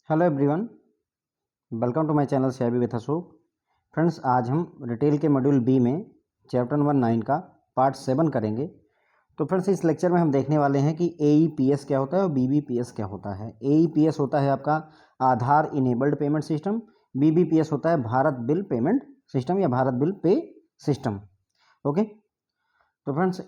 Hello everyone, welcome to my channel CIB with Ashok. Friends, आज हम retail के module B में चैप्टर नंबर 9 का पार्ट 7 करेंगे। तो फ्रेंड्स, इस लेक्चर में हम देखने वाले हैं कि एईपीएस क्या होता है और बीबीपीएस क्या होता है। एईपीएस होता है आपका आधार इनेबल्ड पेमेंट सिस्टम, बीबीपीएस होता है भारत बिल पेमेंट सिस्टम या भारत बिल पे सिस्टम। ओके, तो फ्रेंड्स,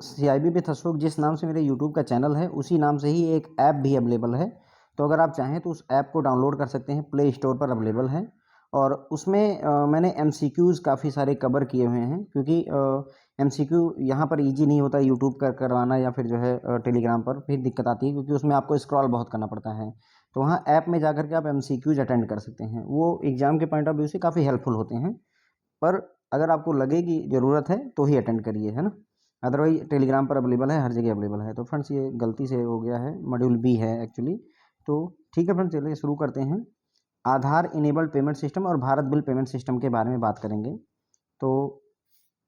सीआईबी विद अशोक जिस नाम से मेरे यूट्यूब का चैनल है उसी नाम से ही एक ऐप भी अवेलेबल है। तो अगर आप चाहें तो उस ऐप को डाउनलोड कर सकते हैं, प्ले स्टोर पर अवेलेबल है। और उसमें मैंने एमसीक्यूज़ काफ़ी सारे कवर किए हुए हैं, क्योंकि एमसीक्यू यहाँ पर इजी नहीं होता यूट्यूब कर करवाना या फिर जो है टेलीग्राम पर फिर दिक्कत आती है, क्योंकि उसमें आपको स्क्रॉल बहुत करना पड़ता है। तो वहाँ ऐप में जाकर के आप एमसीक्यूज़ अटेंड कर सकते हैं, वो एग्ज़ाम के पॉइंट ऑफ व्यू से काफ़ी हेल्पफुल होते हैं। पर अगर आपको लगे कि ज़रूरत है तो ही अटेंड करिए, है ना। अदरवाइज टेलीग्राम पर अवेलेबल है, हर जगह अवेलेबल है। तो फ्रेंड्स, ये गलती से हो गया है, मॉड्यूल बी है एक्चुअली। तो ठीक है फ्रेंड्स, चलिए शुरू करते हैं। आधार इनेबल्ड पेमेंट सिस्टम और भारत बिल पेमेंट सिस्टम के बारे में बात करेंगे। तो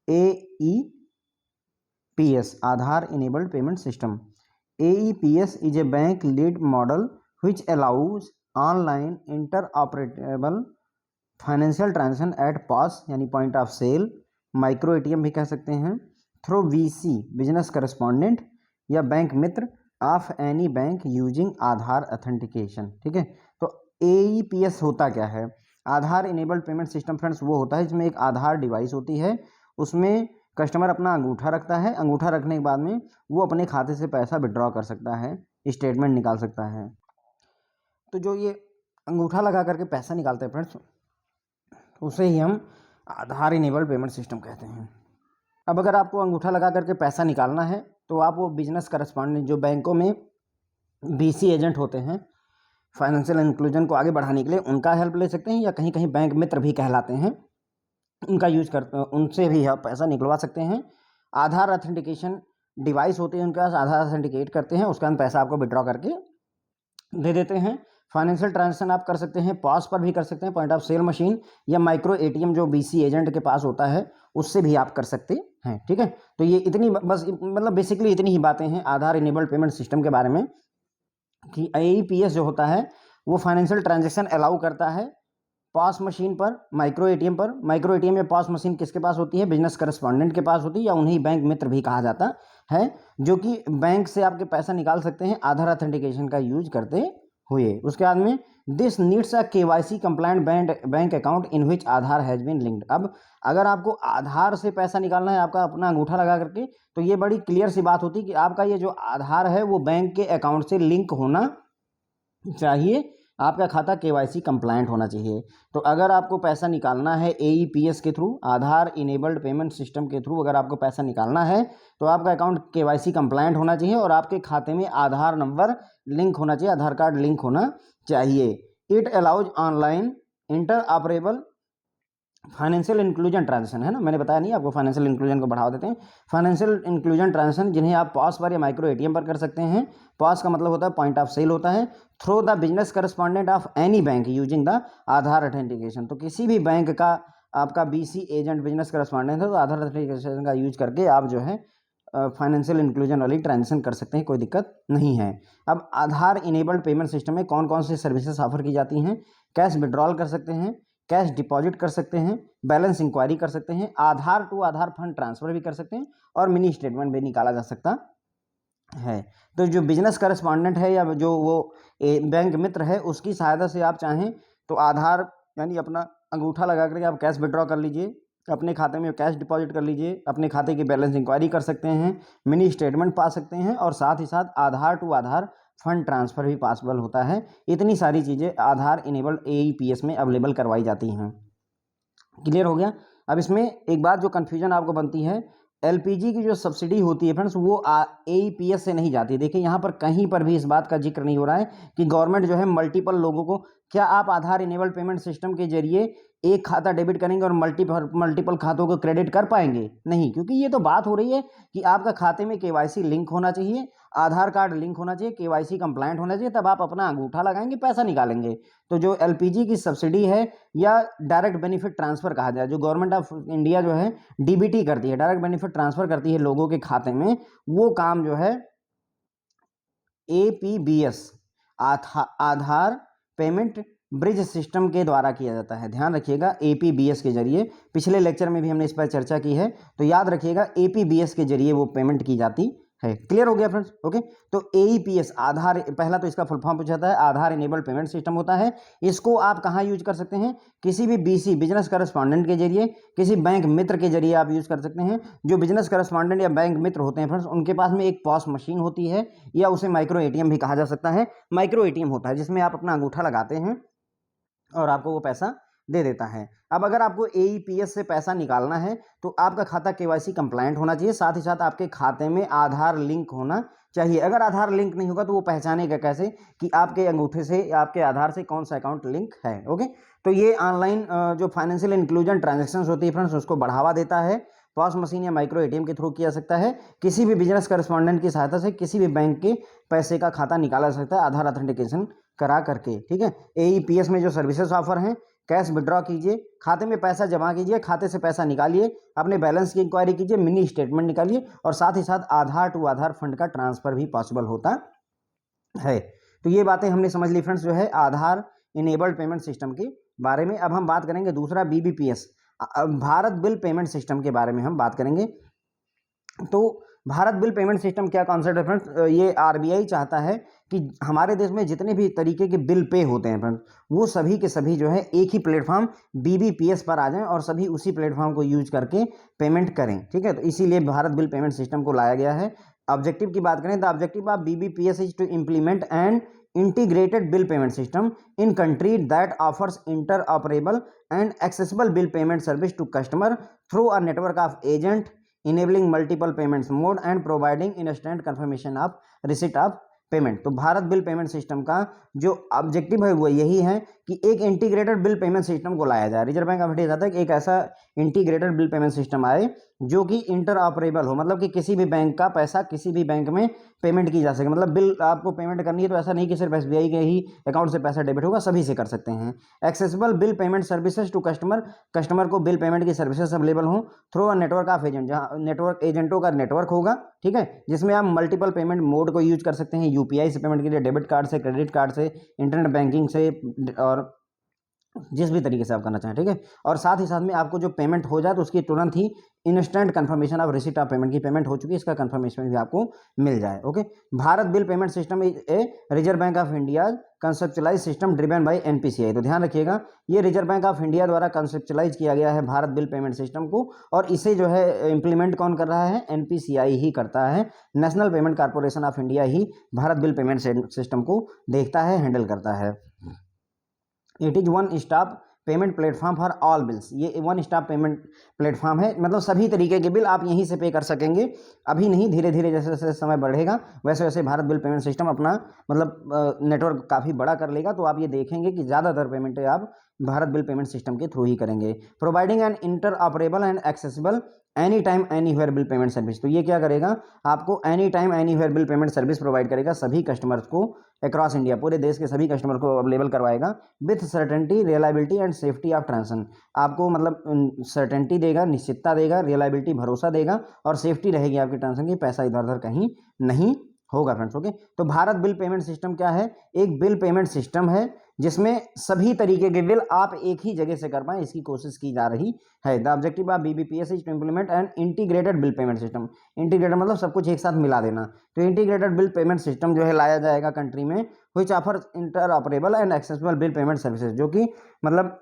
AEPS, Aadhaar enabled payment system. AEPS is a bank lead model which allows online interoperable financial transaction at POS यानी point of sale, micro ATM भी कह सकते हैं, थ्रू VC बिजनेस करस्पॉन्डेंट या बैंक मित्र of any bank using Aadhaar authentication. ठीक है, तो AEPS होता क्या है? Aadhaar enabled payment system friends वो होता है जिसमें एक आधार डिवाइस होती है, उसमें कस्टमर अपना अंगूठा रखता है, अंगूठा रखने के बाद में वो अपने खाते से पैसा विड्रॉ कर सकता है, स्टेटमेंट निकाल सकता है। तो जो ये अंगूठा लगा करके पैसा निकालते हैं फ्रेंड्स, उसे ही हम आधार इनेबल्ड पेमेंट सिस्टम कहते हैं। अब अगर आपको अंगूठा लगा करके पैसा निकालना है तो आप वो बिजनेस करस्पॉन्डेंट, जो बैंकों में BC एजेंट होते हैं फाइनेंशियल इंक्लूजन को आगे बढ़ाने के लिए, उनका हेल्प ले सकते हैं, या कहीं कहीं बैंक मित्र भी कहलाते हैं, उनका यूज कर उनसे भी आप पैसा निकलवा सकते हैं। आधार अथेंटिकेशन डिवाइस होते हैं उनके पास, आधार अथेंटिकेट करते हैं, उसके बाद पैसा आपको विड्रॉ करके दे देते हैं। फाइनेंशियल ट्रांजेक्शन आप कर सकते हैं, पॉस पर भी कर सकते हैं, पॉइंट ऑफ सेल मशीन या माइक्रो एटीएम जो BC एजेंट के पास होता है उससे भी आप कर सकते हैं। ठीक है, तो ये इतनी बस मतलब बेसिकली इतनी ही बातें हैं आधार इनेबल्ड पेमेंट सिस्टम के बारे में, कि AEPS जो होता है वो फाइनेंशियल ट्रांजेक्शन अलाउ करता है पॉस मशीन पर, माइक्रो एटीएम पर। माइक्रो एटीएम या पॉस मशीन किसके पास होती है? बिजनेस करस्पॉन्डेंट के पास होती है, या उन्हें बैंक मित्र भी कहा जाता है, जो कि बैंक से आपके पैसा निकाल सकते हैं आधार अथेंटिकेशन का यूज करते हुए। उसके बाद में this needs a KYC compliant bank account in which Aadhaar has been linked. अब अगर आपको आधार से पैसा निकालना है आपका अपना अंगूठा लगा करके, तो ये बड़ी क्लियर सी बात होती है कि आपका ये जो आधार है वो बैंक के अकाउंट से लिंक होना चाहिए, आपका खाता KYC कंप्लायंट होना चाहिए। तो अगर आपको पैसा निकालना है AEPS के थ्रू, आधार इनेबल्ड पेमेंट सिस्टम के थ्रू अगर आपको पैसा निकालना है तो आपका अकाउंट KYC कंप्लायंट होना चाहिए और आपके खाते में आधार नंबर लिंक होना चाहिए, आधार कार्ड लिंक होना चाहिए। It allows online inter operable financial inclusion transaction, है ना, मैंने बताया नहीं आपको, फाइनेंशियल इंक्लूजन को बढ़ावा देते हैं। फाइनेंशियल इंक्लूजन ट्रांजेक्शन जिन्हें आप पॉस पर या माइक्रो एटीएम पर कर सकते हैं। पॉस का मतलब होता है पॉइंट ऑफ सेल होता है, through the business correspondent of any bank using the Aadhaar authentication. तो किसी भी बैंक का आपका BC एजेंट बिजनेस करस्पॉन्डेंट है तो आधार अथेंटिकेशन का यूज करके आप जो है फाइनेंशियल इंक्लूजन वाली ट्रांजेक्शन कर सकते हैं, कोई दिक्कत नहीं है। अब आधार इनेबल्ड पेमेंट सिस्टम में कौन कौन सी सर्विसेज ऑफर की जाती हैं? कैश विड्रॉल कर सकते हैं, कैश डिपॉजिट कर सकते हैं, बैलेंस इंक्वायरी कर सकते हैं, आधार टू आधार फंड ट्रांसफर भी कर सकते हैं, और मिनी स्टेटमेंट भी निकाला जा सकता है। तो जो बिजनेस करस्पॉन्डेंट है या जो वो बैंक मित्र है उसकी सहायता से आप चाहें तो आधार यानी अपना अंगूठा लगा करके आप कैश विड्रॉ कर लीजिए, अपने खाते में कैश डिपॉजिट कर लीजिए, अपने खाते की बैलेंस इंक्वायरी कर सकते हैं, मिनी स्टेटमेंट पा सकते हैं, और साथ ही साथ आधार टू आधार फंड ट्रांसफ़र भी पॉसिबल होता है। इतनी सारी चीज़ें आधार इनेबल्ड AEPS में अवेलेबल करवाई जाती हैं। क्लियर हो गया? अब इसमें एक बात जो कन्फ्यूजन आपको बनती है, LPG की जो सब्सिडी होती है फ्रेंड्स वो AEPS से नहीं जाती। देखिए यहाँ पर कहीं पर भी इस बात का जिक्र नहीं हो रहा है कि गवर्नमेंट जो है मल्टीपल लोगों को, क्या आप आधार इनेबल्ड पेमेंट सिस्टम के जरिए एक खाता डेबिट करेंगे और मल्टीपल खातों को क्रेडिट कर पाएंगे? नहीं, क्योंकि ये तो बात हो रही है कि आपका खाते में KYC लिंक होना चाहिए, आधार कार्ड लिंक होना चाहिए, KYC कंप्लायंट होना चाहिए, तब आप अपना अंगूठा लगाएंगे, पैसा निकालेंगे। तो जो LPG की सब्सिडी है या डायरेक्ट बेनिफिट ट्रांसफ़र कहा जाए, जो गवर्नमेंट ऑफ इंडिया जो है DBT करती है, डायरेक्ट बेनिफिट ट्रांसफ़र करती है लोगों के खाते में, वो काम जो है APBS आधार पेमेंट ब्रिज सिस्टम के द्वारा किया जाता है। ध्यान रखिएगा, APBS के जरिए, पिछले लेक्चर में भी हमने इस पर चर्चा की है, तो याद रखिएगा APBS के जरिए वो पेमेंट की जाती है। क्लियर हो गया फ्रेंड्स? ओके, तो AEPS आधार, पहला तो इसका फुल फॉर्म पूछा जाता है, आधार इनेबल्ड पेमेंट सिस्टम होता है। इसको आप कहाँ यूज कर सकते हैं? किसी भी BC बिजनेस करस्पॉन्डेंट के जरिए, किसी बैंक मित्र के जरिए आप यूज कर सकते हैं। जो बिजनेस करस्पॉन्डेंट या बैंक मित्र होते हैं फ्रेंड्स, उनके पास में एक पॉस मशीन होती है, या उसे माइक्रो ATM भी कहा जा सकता है। माइक्रो ATM होता है जिसमें आप अपना अंगूठा लगाते हैं और आपको वो पैसा दे देता है। अब अगर आपको AEPS से पैसा निकालना है तो आपका खाता KYC कंप्लायंट होना चाहिए, साथ ही साथ आपके खाते में आधार लिंक होना चाहिए। अगर आधार लिंक नहीं होगा तो वो पहचानेगा कैसे कि आपके अंगूठे से या आपके आधार से कौन सा अकाउंट लिंक है। ओके, तो ये ऑनलाइन जो फाइनेंशियल इंक्लूजन ट्रांजेक्शन होती है फ्रेंड्स, उसको बढ़ावा देता है। पॉस मशीन या माइक्रो ATM के थ्रू किया जा सकता है। किसी भी बिजनेस करस्पॉन्डेंट की सहायता से किसी भी बैंक के पैसे का खाता निकाला जा सकता है आधार ऑथेंटिकेशन करा करके। ठीक है, AEPS में जो सर्विसेज ऑफर हैं, कैश विड्रॉ कीजिए, खाते में पैसा जमा कीजिए, खाते से पैसा निकालिए, अपने बैलेंस की इंक्वायरी कीजिए, मिनी स्टेटमेंट निकालिए, और साथ ही साथ आधार टू आधार फंड का ट्रांसफर भी पॉसिबल होता है। तो ये बातें हमने समझ ली फ्रेंड्स, जो है आधार इनेबल्ड पेमेंट सिस्टम के बारे में। अब हम बात करेंगे दूसरा BBPS, Bharat bill payment system के बारे में हम बात करेंगे। तो भारत बिल पेमेंट सिस्टम क्या कॉन्सेप्ट है फ्रेंड्स? ये RBI चाहता है कि हमारे देश में जितने भी तरीके के बिल पे होते हैं फ्रेंड्स, वो सभी के सभी जो है एक ही प्लेटफॉर्म BBPS पर आ जाएं और सभी उसी प्लेटफॉर्म को यूज करके पेमेंट करें। ठीक है, तो इसीलिए भारत बिल पेमेंट सिस्टम को लाया गया है। ऑब्जेक्टिव की बात करें, the objective of BBPS is to implement and integrated bill payment system in country that offers interoperable and accessible bill payment service to customer through a network of agent, enabling multiple payments mode and providing instant confirmation of receipt of payment. तो Bharat bill payment system का जो objective है वो यही है कि एक integrated bill payment system को लाया जाए। रिजर्व बैंक ऑफ इंडिया चाहता है कि एक ऐसा इंटीग्रेटेड बिल पेमेंट सिस्टम आए जो कि इंटर ऑपरेबल हो, मतलब कि किसी भी बैंक का पैसा किसी भी बैंक में पेमेंट की जा सके। मतलब बिल आपको पेमेंट करनी है तो ऐसा नहीं कि सिर्फ SBI के ही अकाउंट से पैसा डेबिट होगा, सभी से कर सकते हैं। Accessible bill payment services to customer, customer को बिल पेमेंट की सर्विसेज अवेलेबल हो through a network of agent, जहाँ नेटवर्क एजेंटों का नेटवर्क होगा। ठीक है, जिसमें आप मल्टीपल पेमेंट मोड को यूज कर सकते हैं, UPI से पेमेंट के लिए, डेबिट कार्ड से, क्रेडिट कार्ड से, इंटरनेट बैंकिंग से, और जिस भी तरीके से आप करना चाहें। ठीक है, और साथ ही साथ में आपको जो पेमेंट हो जाए तो उसकी तुरंत ही instant confirmation of receipt of payment की पेमेंट हो चुकी है, इसका कंफर्मेशन भी आपको मिल जाए। Okay, Bharat bill payment system is a reserve bank of India conceptualise system driven by NPCI। तो ध्यान रखिएगा, ये रिजर्व बैंक ऑफ इंडिया द्वारा कंसेप्चुलाइज किया गया है भारत बिल पेमेंट सिस्टम को, और इसे जो है इंप्लीमेंट कौन कर रहा है? NPCI ही करता है। National payment corporation of India he Bharat bill payment system को देखता है, हैंडल करता है। It is one stop payment platform for all bills. ये वन स्टॉप पेमेंट प्लेटफॉर्म है, मतलब सभी तरीके के बिल आप यहीं से पे कर सकेंगे। अभी नहीं, धीरे धीरे जैसे जैसे समय बढ़ेगा वैसे वैसे भारत बिल पेमेंट सिस्टम अपना मतलब नेटवर्क काफ़ी बड़ा कर लेगा, तो आप ये देखेंगे कि ज़्यादातर पेमेंटें आप भारत बिल पेमेंट सिस्टम के थ्रू ही करेंगे। Providing an interoperable and accessible any time anywhere bill payment service. तो ये क्या करेगा? आपको any time anywhere bill payment service provide करेगा सभी कस्टमर्स को अक्रॉस इंडिया, पूरे देश के सभी कस्टमर को अवेलेबल करवाएगा with certainty, reliability and safety of transaction. आपको मतलब सर्टेनिटी देगा, निश्चितता देगा, रिलायबिलिटी भरोसा देगा, और सेफ्टी रहेगी आपकी ट्रांजेक्शन की, पैसा इधर उधर कहीं नहीं होगा फ्रेंड्स। ओके, तो भारत बिल पेमेंट सिस्टम क्या है? एक बिल पेमेंट सिस्टम है जिसमें सभी तरीके के बिल आप एक ही जगह से कर पाएं, इसकी कोशिश की जा रही है। The objective of BBPS is to implement an integrated bill payment system. Integrated मतलब सब कुछ एक साथ मिला देना। तो इंटीग्रेटेड बिल पेमेंट सिस्टम जो है लाया जाएगा कंट्री में, which offer inter operable and accessible bill payment services, जो कि मतलब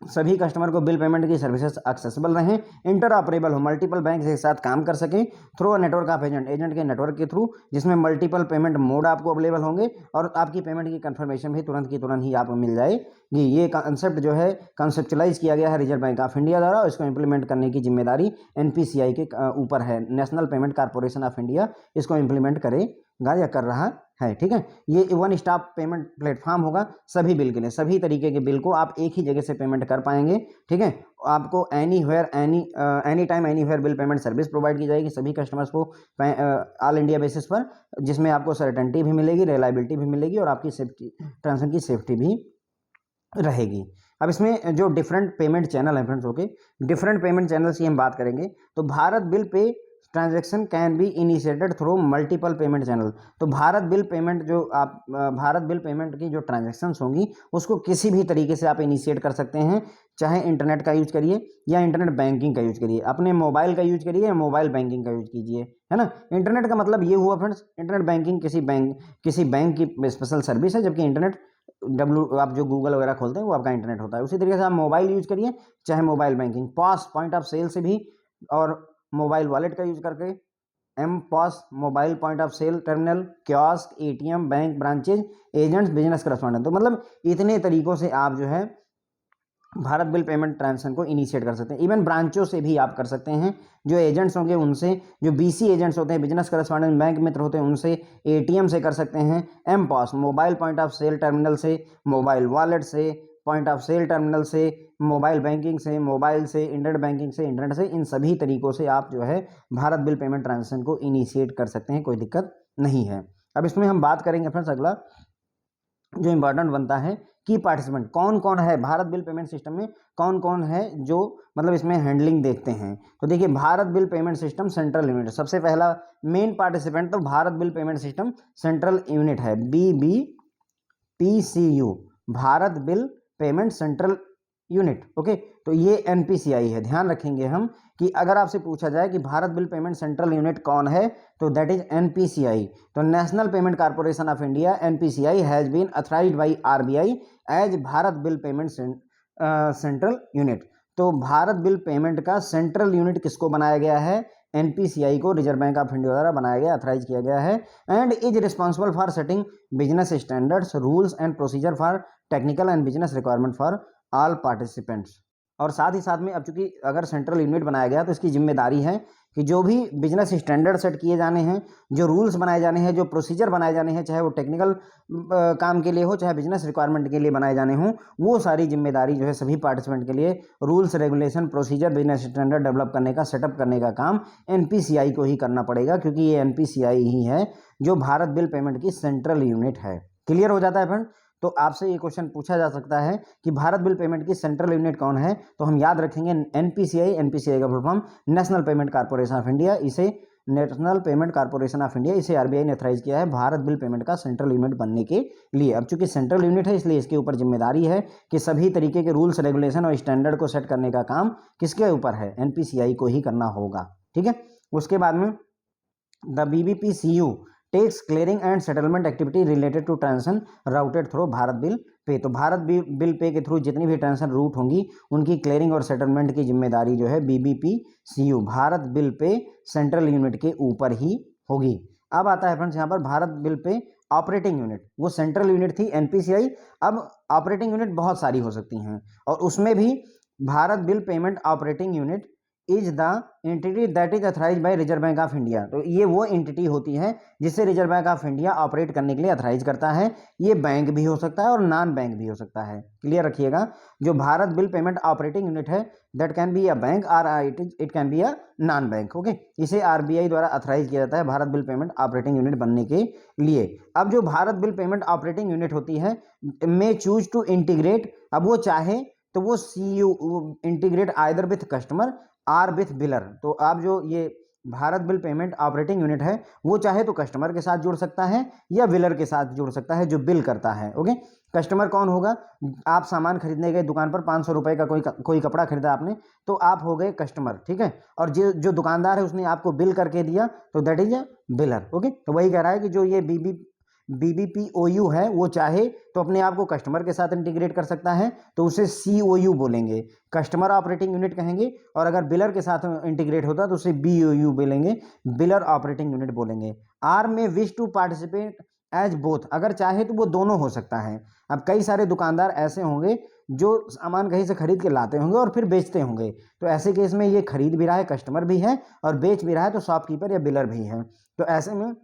सभी कस्टमर को बिल पेमेंट की सर्विसेज एक्सेसिबल रहें, इंटर ऑपरेबल हो, मल्टीपल बैंक एक साथ काम कर सकें through a network of agent, agent के नेटवर्क के थ्रू, जिसमें मल्टीपल पेमेंट मोड आपको अवेलेबल होंगे, और आपकी पेमेंट की कंफर्मेशन भी तुरंत की तुरंत ही आपको मिल जाएगी। ये कॉन्सेप्ट जो है कंसेप्चुलाइज किया गया है रिजर्व बैंक ऑफ इंडिया द्वारा, इसको इंप्लीमेंट करने की जिम्मेदारी NPCI के ऊपर है, national payment corporation of India इसको इंप्लीमेंट करेगा या कर रहा है। ठीक है, ये वन स्टॉप पेमेंट प्लेटफॉर्म होगा सभी बिल के लिए, सभी तरीके के बिल को आप एक ही जगह से पेमेंट कर पाएंगे। ठीक है, आपको anywhere any time anywhere bill payment service provide की जाएगी सभी कस्टमर्स को ऑल इंडिया बेसिस पर, जिसमें आपको सर्टेनिटी भी मिलेगी, रिलायबिलिटी भी मिलेगी, और आपकी सेफ्टी, ट्रांजेक्शन की सेफ्टी भी रहेगी। अब इसमें जो डिफरेंट पेमेंट चैनल है friends, okay, different payment channels की हम बात करेंगे। तो भारत बिल पे transaction can be initiated through multiple payment channel. तो भारत बिल पेमेंट जो आप भारत बिल पेमेंट की जो ट्रांजैक्शंस होंगी उसको किसी भी तरीके से आप इनिशिएट कर सकते हैं, चाहे इंटरनेट का यूज करिए या इंटरनेट बैंकिंग का यूज करिए, अपने मोबाइल का यूज करिए या मोबाइल बैंकिंग का यूज कीजिए, है ना। इंटरनेट का मतलब ये हुआ फ्रेंड्स, इंटरनेट बैंकिंग किसी बैंक की स्पेशल सर्विस है, जबकि इंटरनेट आप जो गूगल वगैरह खोलते हैं वो आपका इंटरनेट होता है। उसी तरीके से आप मोबाइल यूज करिए चाहे mobile banking, POS point of sale से भी, और मोबाइल वॉलेट का यूज करके, M POS mobile point of sale terminal, kiosk, ATM, bank branches, agents, business correspondent. तो मतलब इतने तरीकों से आप जो है भारत बिल पेमेंट ट्रांजेक्शन को इनिशिएट कर सकते हैं। इवन ब्रांचों से भी आप कर सकते हैं, जो एजेंट्स होंगे उनसे, जो बीसी एजेंट्स होते हैं, बिजनेस करस्पॉन्डेंट, बैंक मित्र होते हैं उनसे, एटीएम से कर सकते हैं, M POS mobile point of sale terminal से, मोबाइल वॉलेट से, पॉइंट ऑफ सेल टर्मिनल से, मोबाइल बैंकिंग से, मोबाइल से, इंटरनेट बैंकिंग से, इंटरनेट से, इन सभी तरीकों से आप जो है भारत बिल पेमेंट ट्रांजेक्शन को इनिशिएट कर सकते हैं, कोई दिक्कत नहीं है। अब इसमें हम बात करेंगे फ्रेंड्स, अगला जो इंपॉर्टेंट बनता है कि पार्टिसिपेंट कौन कौन है भारत बिल पेमेंट सिस्टम में, कौन कौन है जो मतलब इसमें हैंडलिंग देखते हैं। तो देखिए, Bharat bill payment system central unit, सबसे पहला मेन पार्टिसिपेंट तो Bharat bill payment system central unit है, BBPCU, Bharat bill payment central unit. Okay, तो ये NPCI है। ध्यान रखेंगे हम कि अगर आपसे पूछा जाए कि Bharat bill payment central unit कौन है, तो दैट इज NPCI। तो national payment corporation of India, NPCI has been authorised by RBI as Bharat bill payment central unit. तो भारत बिल पेमेंट का सेंट्रल यूनिट किसको बनाया गया है? NPCI को, रिजर्व बैंक ऑफ इंडिया द्वारा बनाया गया, अथराइज किया गया है। And is responsible for setting business standards, rules and procedure for technical and business requirement for all participants. और साथ ही साथ में, अब चूंकि अगर सेंट्रल यूनिट बनाया गया तो इसकी जिम्मेदारी है कि जो भी बिजनेस स्टैंडर्ड सेट किए जाने हैं, जो रूल्स बनाए जाने हैं, जो प्रोसीजर बनाए जाने हैं, चाहे वो टेक्निकल काम के लिए हो, चाहे बिजनेस रिक्वायरमेंट के लिए बनाए जाने हों, वो सारी जिम्मेदारी जो है सभी पार्टिसिपेंट के लिए rules, regulation, procedure, business standard develop करने का, सेटअप करने का काम NPCI को ही करना पड़ेगा, क्योंकि ये NPCI ही है जो भारत बिल पेमेंट की सेंट्रल यूनिट है। क्लियर हो जाता है फ्रेंड? तो आपसे ये क्वेश्चन पूछा जा सकता है कि भारत बिल पेमेंट की सेंट्रल यूनिट कौन है, तो हम याद रखेंगे NPCI का full form national payment corporation of India, इसे national payment corporation of India, इसे RBI ने अथराइज किया है भारत बिल पेमेंट का सेंट्रल यूनिट बनने के लिए। अब चूंकि सेंट्रल यूनिट है, इसलिए इसके ऊपर जिम्मेदारी है कि सभी तरीके के रूल्स, रेगुलेशन और स्टैंडर्ड को सेट करने का काम किसके ऊपर है? NPCI को ही करना होगा। ठीक है, उसके बाद में the BBPCU tax clearing and settlement activity related to transaction routed through Bharat bill pay. तो भारत बिल पे के थ्रू जितनी भी ट्रांजेक्शन रूट होंगी उनकी क्लियरिंग और सेटलमेंट की जिम्मेदारी जो है BBPCU, भारत बिल पे सेंट्रल यूनिट के ऊपर ही होगी। अब आता है फ्रेंड्स यहाँ पर Bharat bill pay operating unit, वो सेंट्रल यूनिट थी NPCI, अब ऑपरेटिंग यूनिट बहुत सारी हो सकती हैं, और उसमें भी Bharat bill payment operating unit is the entity that is authorise by Reserve bank of India. तो ये वो एंटिटी होती है जिसे Reserve bank of India operate करने के लिए अथराइज करता है। ये बैंक भी हो सकता है और नॉन बैंक भी हो सकता है। क्लियर रखिएगा, जो Bharat bill payment operating unit है that can be a bank और it can be a non bank. Okay, इसे RBI द्वारा अथराइज किया जाता है Bharat bill payment operating unit बनने के लिए। अब जो Bharat bill payment operating unit होती है मे चूज टू इंटीग्रेट, अब वो चाहे तो वो CU integrate either with customer or with biller. तो आप जो ये Bharat bill payment operating unit है वो चाहे तो कस्टमर के साथ जुड़ सकता है या बिलर के साथ जुड़ सकता है जो बिल करता है। ओके, कस्टमर कौन होगा? आप सामान खरीदने गए दुकान पर, 500 रुपए का कोई कपड़ा खरीदा आपने, तो आप हो गए कस्टमर। ठीक है, और जो दुकानदार है उसने आपको बिल करके दिया, तो that is a wheeler. Okay, तो वही कह रहा है कि जो ये BBPOU है वो चाहे तो अपने आप को कस्टमर के साथ इंटीग्रेट कर सकता है, तो उसे COU बोलेंगे, कस्टमर ऑपरेटिंग यूनिट कहेंगे, और अगर बिलर के साथ इंटीग्रेट होता तो उसे BOU बोलेंगे, बिलर ऑपरेटिंग यूनिट बोलेंगे। Or may wish to participate as both, अगर चाहे तो वो दोनों हो सकता है। अब कई सारे दुकानदार ऐसे होंगे जो सामान कहीं से खरीद के लाते होंगे और फिर बेचते होंगे, तो ऐसे केस में ये खरीद भी रहा है, कस्टमर भी है, और बेच भी रहा है तो शॉपकीपर या बिलर भी है। तो ऐसे में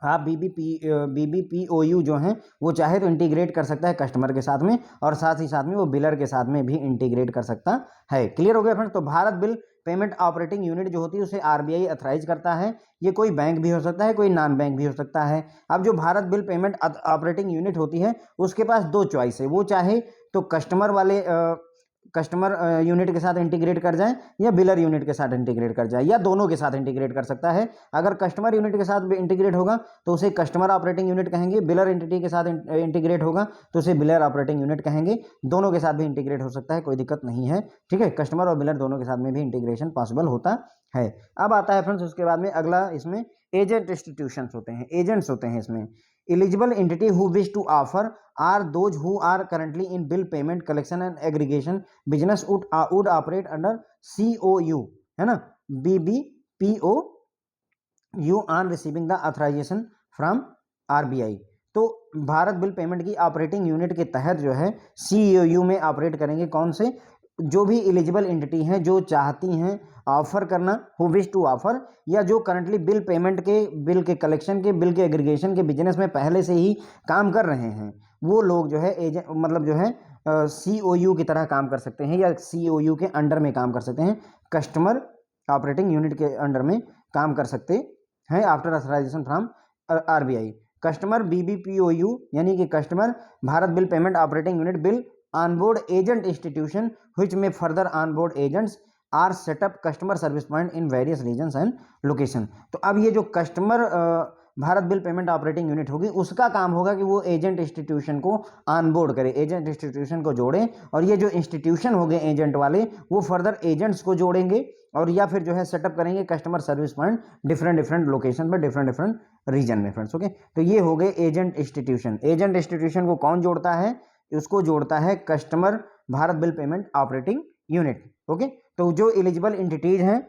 आप BBPOU जो हैं वो चाहे तो इंटीग्रेट कर सकता है कस्टमर के साथ में, और साथ ही साथ में वो बिलर के साथ में भी इंटीग्रेट कर सकता है। क्लियर हो गया फ्रेंड्स? तो Bharat bill payment operating unit जो होती है उसे RBI अथराइज करता है। ये कोई बैंक भी हो सकता है, कोई नॉन बैंक भी हो सकता है। अब जो Bharat bill payment operating unit होती है उसके पास दो चॉइस है, वो चाहे तो कस्टमर वाले कस्टमर यूनिट के साथ इंटीग्रेट कर जाए या बिलर यूनिट के साथ इंटीग्रेट कर जाए या दोनों के साथ इंटीग्रेट कर सकता है। अगर कस्टमर यूनिट के साथ इंटीग्रेट होगा तो उसे कस्टमर ऑपरेटिंग यूनिट कहेंगे, बिलर एंटिटी के साथ इंटीग्रेट होगा तो उसे बिलर ऑपरेटिंग यूनिट कहेंगे। दोनों के साथ भी इंटीग्रेट हो सकता है, कोई दिक्कत नहीं है, ठीक है। कस्टमर और बिलर दोनों के साथ में भी इंटीग्रेशन पॉसिबल होता है। अब आता है फ्रेंड्स उसके बाद में अगला, इसमें एजेंट इंस्टीट्यूशंस होते हैं, एजेंट्स होते हैं इसमें। Eligible entity who wish to offer are those who are currently in bill payment collection and aggregation business would operate under COU, है ना, BBPO U on receiving the authorisation from RBI। तो Bharat bill payment की operating unit के तहत जो है COU में operate करेंगे। कौन से? जो भी एलिजिबल एंटिटी हैं जो चाहती हैं ऑफर करना, हु विश टू ऑफर, या जो करंटली बिल पेमेंट के, बिल के कलेक्शन के, बिल के एग्रीगेशन के बिजनेस में पहले से ही काम कर रहे हैं, वो लोग जो है एजेंट मतलब जो है COU की तरह काम कर सकते हैं या COU के अंडर में काम कर सकते हैं, कस्टमर ऑपरेटिंग यूनिट के अंडर में काम कर सकते हैं after authorisation from RBI। Customer BBPOU यानी कि customer Bharat bill payment operating unit bill onboard agent institution which में further onboard agents are setup customer service point in various regions and location. तो अब ये जो customer Bharat bill payment operating unit होगी उसका काम होगा कि वो एजेंट इंस्टीट्यूशन को ऑनबोर्ड करे, एजेंट इंस्टीट्यूशन को जोड़े, और ये जो इंस्टीट्यूशन हो गए एजेंट वाले वो फर्दर एजेंट्स को जोड़ेंगे और या फिर जो है सेटअप करेंगे customer service point different location पर, डिफरेंट रीजन में फ्रेंड्स। ओके, तो ये हो गए एजेंट इंस्टीट्यूशन। एजेंट इंस्टीट्यूशन को कौन जोड़ता है? उसको जोड़ता है customer Bharat bill payment operating unit. Okay, तो जो एलिजिबल एंटिटीज हैं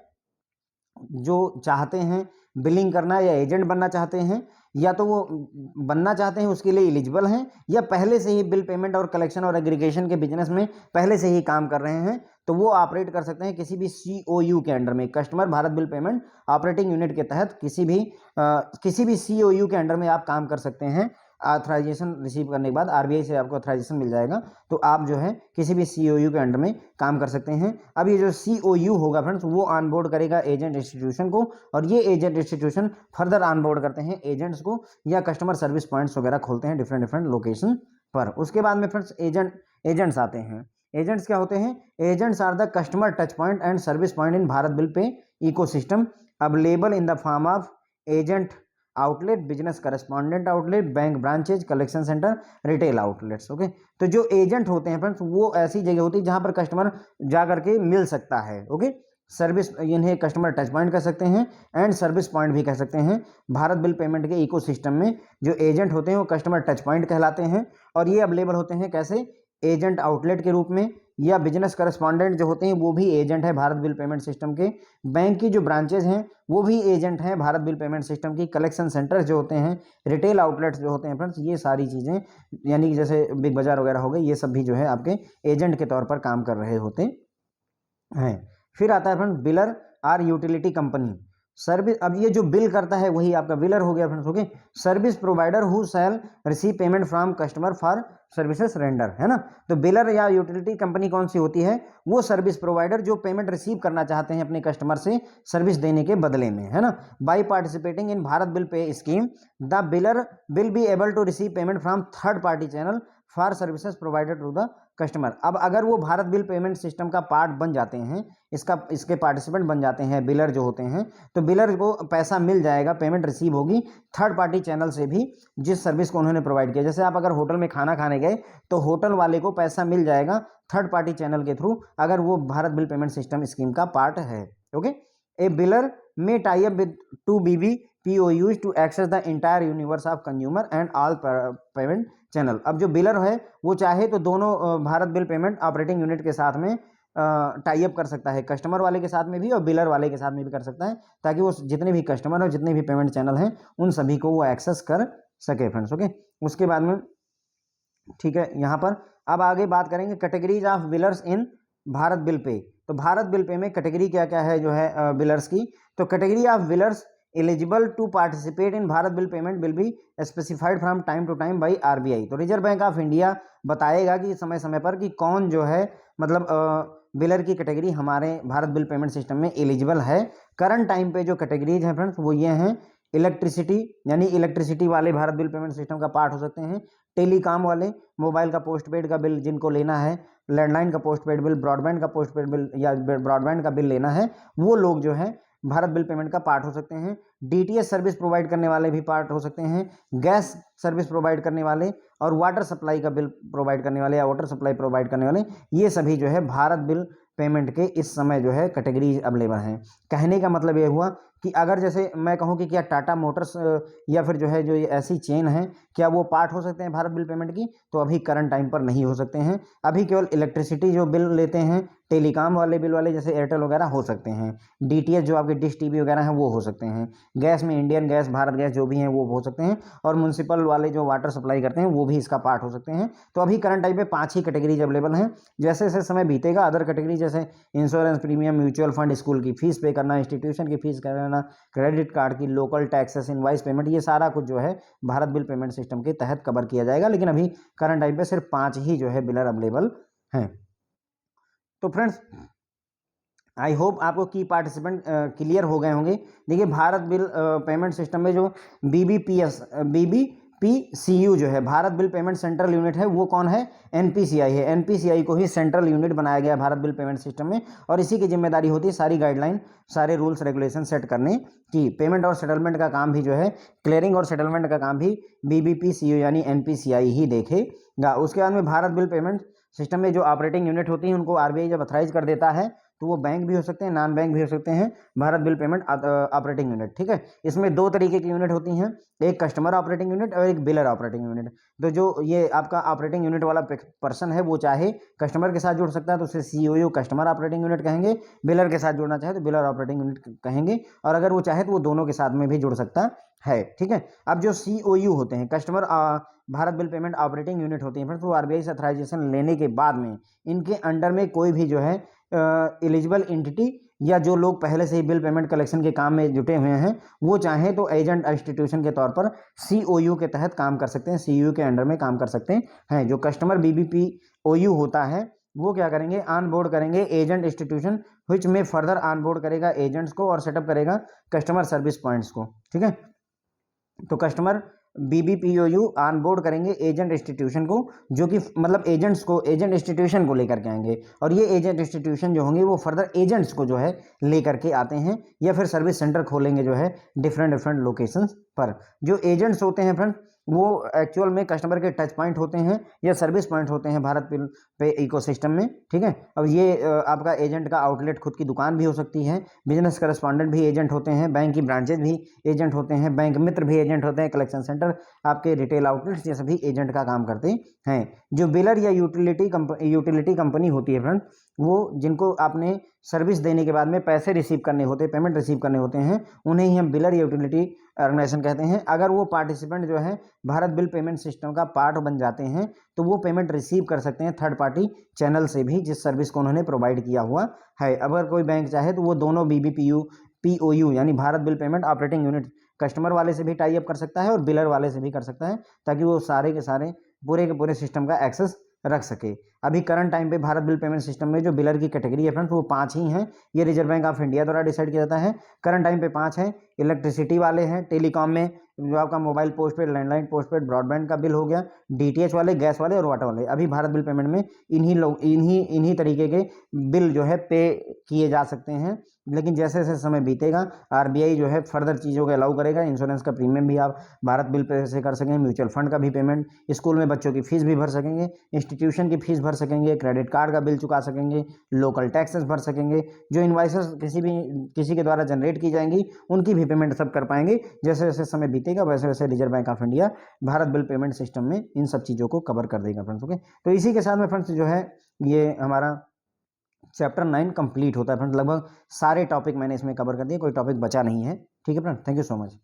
जो चाहते हैं बिलिंग करना या एजेंट बनना चाहते हैं, या तो वो बनना चाहते हैं उसके लिए एलिजिबल हैं, या पहले से ही बिल पेमेंट और कलेक्शन और एग्रीगेशन के बिजनेस में पहले से ही काम कर रहे हैं, तो वो ऑपरेट कर सकते हैं किसी भी COU के अंडर में। Customer Bharat bill payment operating unit के तहत किसी भी COU के अंडर में आप काम कर सकते हैं। ऑथराइजेशन रिसीव करने के बाद RBI से आपको ऑथराइजेशन मिल जाएगा, तो आप जो है किसी भी COU के अंडर में काम कर सकते हैं। अब ये जो COU होगा फ्रेंड्स वो ऑनबोर्ड करेगा एजेंट इंस्टीट्यूशन को, और ये एजेंट इंस्टीट्यूशन फर्दर ऑनबोर्ड करते हैं एजेंट्स को या कस्टमर सर्विस पॉइंट्स वगैरह खोलते हैं डिफरेंट लोकेशन पर। उसके बाद में फ्रेंड्स एजेंट्स आते हैं। एजेंट्स क्या होते हैं? Agents are the customer touch point and service point in Bharat bill pay ecosystem available in the form of agent outlet, business correspondent outlet, bank branches, collection centre, retail outlets. Okay, तो जो agent होते हैं friends वो ऐसी जगह होती है जहां पर कस्टमर जा करके मिल सकता है। ओके, सर्विस, इन्हें कस्टमर टच पॉइंट कह सकते हैं एंड सर्विस पॉइंट भी कह सकते हैं। भारत बिल पेमेंट के इकोसिस्टम में जो एजेंट होते हैं वो कस्टमर टच पॉइंट कहलाते हैं, और ये अवेलेबल होते हैं कैसे? एजेंट आउटलेट के रूप में, या बिजनेस करस्पॉन्डेंट जो होते हैं वो भी एजेंट है भारत बिल पेमेंट सिस्टम के। बैंक की जो ब्रांचेज हैं वो भी एजेंट हैं भारत बिल पेमेंट सिस्टम की। कलेक्शन सेंटर्स जो होते हैं, रिटेल आउटलेट्स जो होते हैं फ्रेंड्स, ये सारी चीज़ें यानी कि जैसे बिग बाजार वगैरह हो गए, ये सब भी जो है आपके एजेंट के तौर पर काम कर रहे होते हैं। फिर आता है friends biller are utility company service. अब ये जो बिल करता है वही आपका बिलर हो गया friends. Okay, service provider who shell receive payment from customer for services render, है ना। तो बिलर या यूटिलिटी कंपनी कौन सी होती है? वो सर्विस प्रोवाइडर जो पेमेंट रिसीव करना चाहते हैं अपने कस्टमर से सर्विस देने के बदले में, है ना। By participating in Bharat bill pay scheme the biller will be able to receive payment from third party channel for services provided to the customer. अब अगर वो भारत बिल पेमेंट सिस्टम का पार्ट बन जाते हैं, इसके पार्टिसिपेंट बन जाते हैं बिलर जो होते हैं, तो बिलर को पैसा मिल जाएगा, पेमेंट रिसीव होगी थर्ड पार्टी चैनल से भी जिस सर्विस को उन्होंने प्रोवाइड किया। जैसे आप अगर होटल में खाना खाने गए तो होटल वाले को पैसा मिल जाएगा थर्ड पार्टी चैनल के थ्रू, अगर वो Bharat bill payment system scheme का पार्ट है। Okay, a biller may tie up with 2 BBPOUs to access the entire universe of consumer and all payment channel. अब जो बिलर है वो चाहे तो दोनों Bharat bill payment operating unit के साथ में टाई अप कर सकता है, कस्टमर वाले के साथ में भी और बिलर वाले के साथ में भी कर सकता है, ताकि वो जितने भी कस्टमर और जितने भी पेमेंट चैनल हैं उन सभी को वो एक्सेस कर सके फ्रेंड्स। ओके, उसके बाद में ठीक है, यहाँ पर अब आगे बात करेंगे categories of billers in Bharat bill pay. तो भारत बिल पे में कैटेगरी क्या क्या है जो है बिलर्स की? तो category of billers eligible to participate in Bharat bill payment will be specified from time to time by RBI। तो रिजर्व बैंक ऑफ इंडिया बताएगा कि समय समय पर कि कौन जो है मतलब बिलर की कैटेगरी हमारे भारत बिल पेमेंट सिस्टम में एलिजिबल है। करंट टाइम पे जो कैटेगरीज हैं फ्रेंड्स वो ये हैं, इलेक्ट्रिसिटी यानी इलेक्ट्रिसिटी वाले भारत बिल पेमेंट सिस्टम का पार्ट हो सकते हैं। टेलीकॉम वाले, मोबाइल का पोस्टपेड का बिल जिनको लेना है, लैंडलाइन का पोस्टपेड बिल, ब्रॉडबैंड का पोस्टपेड बिल या ब्रॉडबैंड का बिल लेना है, वो लोग जो है भारत बिल पेमेंट का पार्ट हो सकते हैं। डीटीएच सर्विस प्रोवाइड करने वाले भी पार्ट हो सकते हैं, गैस सर्विस प्रोवाइड करने वाले और वाटर सप्लाई का बिल प्रोवाइड करने वाले या वाटर सप्लाई प्रोवाइड करने वाले, ये सभी जो है भारत बिल पेमेंट के इस समय जो है कैटेगरी अवेलेबल हैं। कहने का मतलब ये हुआ कि अगर जैसे मैं कहूँ कि क्या टाटा मोटर्स या फिर जो है जो ये ऐसी चेन है, क्या वो पार्ट हो सकते हैं भारत बिल पेमेंट की, तो अभी करंट टाइम पर नहीं हो सकते हैं। अभी केवल इलेक्ट्रिसिटी जो बिल लेते हैं, टेलीकॉम वाले बिल वाले जैसे एयरटेल वगैरह हो सकते हैं, डीटीएच जो आपके डिश टीवी वगैरह हैं वो हो सकते हैं, गैस में इंडियन गैस, भारत गैस जो भी हैं वो हो सकते हैं, और म्यूनसिपल वाले जो वाटर सप्लाई करते हैं वो भी इसका पार्ट हो सकते हैं। तो अभी करंट टाइम पे 5 ही कैटेगरीज अवेलेबल हैं। जैसे जैसे समय बीतेगा अदर कैटेगरी जैसे insurance premium, mutual fund, school की फीस पे करना, इंस्टीट्यूशन की फीस करना, क्रेडिट कार्ड की, लोकल टैक्सेस, इनवाइस पेमेंट, ये सारा कुछ जो है भारत बिल पेमेंट सिस्टम के तहत कवर किया जाएगा। लेकिन अभी करंट टाइम पे सिर्फ 5 ही जो है बिलर अवेलेबल हैं। तो फ्रेंड्स आई होप आपको की पार्टिसिपेंट क्लियर हो गए होंगे। देखिए भारत बिल पेमेंट सिस्टम में जो बीबीपीसीयू जो है Bharat bill payment central unit है, वो कौन है? एनपीसीआई है। एनपीसीआई को ही सेंट्रल यूनिट बनाया गया भारत बिल पेमेंट सिस्टम में, और इसी की जिम्मेदारी होती है सारी गाइडलाइन, सारे रूल्स रेगुलेशन सेट करने की। पेमेंट और सेटलमेंट का काम भी जो है, क्लियरिंग और सेटलमेंट का काम भी बीबीपीसीयू यानी एनपीसीआई ही देखेगा। उसके बाद में भारत बिल पेमेंट सिस्टम में जो ऑपरेटिंग यूनिट होती है उनको आरबीआई जब अथराइज कर देता है तो वो बैंक भी हो सकते हैं, नॉन बैंक भी हो सकते हैं, Bharat bill payment operating unit. ठीक है, इसमें 2 तरीके की यूनिट होती हैं, एक कस्टमर ऑपरेटिंग यूनिट और एक बिलर ऑपरेटिंग यूनिट। तो जो ये आपका ऑपरेटिंग यूनिट वाला पर्सन है वो चाहे कस्टमर के साथ जुड़ सकता है तो उसे सीओयू कस्टमर ऑपरेटिंग यूनिट कहेंगे, बिलर के साथ जुड़ना चाहे तो बिलर ऑपरेटिंग यूनिट कहेंगे, और अगर वो चाहे तो वो दोनों के साथ में भी जुड़ सकता है। ठीक है, अब जो सीओयू होते हैं, customer Bharat bill payment operating unit होती है, फिर तो आरबीआई से अथराइजेशन लेने के बाद में इनके अंडर में कोई भी जो है एलिजिबल एंटिटी या जो लोग पहले से ही बिल पेमेंट कलेक्शन के काम में जुटे हुए हैं वो चाहें तो एजेंट इंस्टीट्यूशन के तौर पर सीओयू के तहत काम कर सकते हैं, सीओयू के अंडर में काम कर सकते हैं। जो कस्टमर बीबीपीओयू होता है वो क्या करेंगे, ऑन बोर्ड करेंगे एजेंट इंस्टीट्यूशन विच में फर्दर ऑन बोर्ड करेगा एजेंट्स को और सेटअप करेगा कस्टमर सर्विस पॉइंट्स को। ठीक है, तो कस्टमर बीबीपीओयू ऑन बोर्ड करेंगे एजेंट इंस्टीट्यूशन को, जो कि मतलब एजेंट्स को, एजेंट इंस्टीट्यूशन को लेकर के आएंगे, और ये एजेंट इंस्टीट्यूशन जो होंगे वो फर्दर एजेंट्स को जो है लेकर के आते हैं, या फिर सर्विस सेंटर खोलेंगे जो है डिफरेंट लोकेशंस पर। जो एजेंट्स होते हैं फ्रेंड वो एक्चुअल में कस्टमर के टच पॉइंट होते हैं या सर्विस पॉइंट होते हैं भारत बिल पे इकोसिस्टम में। ठीक है, अब ये आपका एजेंट का आउटलेट खुद की दुकान भी हो सकती है, बिजनेस करस्पॉन्डेंट भी एजेंट होते हैं, बैंक की ब्रांचेज भी एजेंट होते हैं, बैंक मित्र भी एजेंट होते हैं, कलेक्शन सेंटर, आपके रिटेल आउटलेट्स, ये सभी एजेंट का काम करते हैं। जो बिलर या यूटिलिटी कंपनी होती है फ्रेंड, वो जिनको आपने सर्विस देने के बाद में पैसे रिसीव करने होते हैं, पेमेंट रिसीव करने होते हैं, उन्हें ही हम बिलर या यूटिलिटी ऑर्गेनाइजेशन कहते हैं। अगर वो पार्टिसिपेंट जो है भारत बिल पेमेंट सिस्टम का पार्ट बन जाते हैं तो वो पेमेंट रिसीव कर सकते हैं थर्ड पार्टी चैनल से भी, जिस सर्विस को उन्होंने प्रोवाइड किया हुआ है। अगर कोई बैंक चाहे तो वो दोनों बीबीपीओयू यानी Bharat bill payment operating unit customer वाले से भी टाई अप कर सकता है और बिलर वाले से भी कर सकता है, ताकि वो सारे के सारे पूरे के पूरे सिस्टम का एक्सेस रख सके। अभी करंट टाइम पे भारत बिल पेमेंट सिस्टम में जो बिलर की कैटेगरी है फ्रेंड्स वो 5 ही हैं, ये रिजर्व बैंक ऑफ इंडिया द्वारा डिसाइड किया जाता है। करंट टाइम पे 5 हैं, इलेक्ट्रिसिटी वाले हैं, टेलीकॉम में जो आपका mobile postpaid, landline postpaid, broadband का बिल हो गया, डीटीएच वाले, गैस वाले और वाटर वाले। अभी भारत बिल पेमेंट में इन्हीं तरीके के बिल जो है पे किए जा सकते हैं, लेकिन जैसे जैसे समय बीतेगा आरबीआई जो है फर्दर चीज़ों को अलाउ करेगा। इंश्योरेंस का प्रीमियम भी आप भारत बिल पे से कर सकेंगे, म्यूचुअल फंड का भी पेमेंट, स्कूल में बच्चों की फीस भी भर सकेंगे, इंस्टीट्यूशन की फीस भर सकेंगे, क्रेडिट कार्ड का बिल चुका सकेंगे, लोकल टैक्सेस भर सकेंगे, जो इनवाइसेस किसी के द्वारा जनरेट की जाएंगी उनकी भी पेमेंट सब कर पाएंगे। जैसे जैसे समय बीतेगा वैसे वैसे reserve bank of India Bharat bill payment system में इन सब चीज़ों को कवर कर देगा फ्रेंड्स। ओके, तो इसी के साथ में फ्रेंड्स जो है ये हमारा चैप्टर 9 कंप्लीट होता है फ्रेंड्स। लगभग सारे टॉपिक मैंने इसमें कवर कर दिए, कोई टॉपिक बचा नहीं है। ठीक है friend, thank you so much.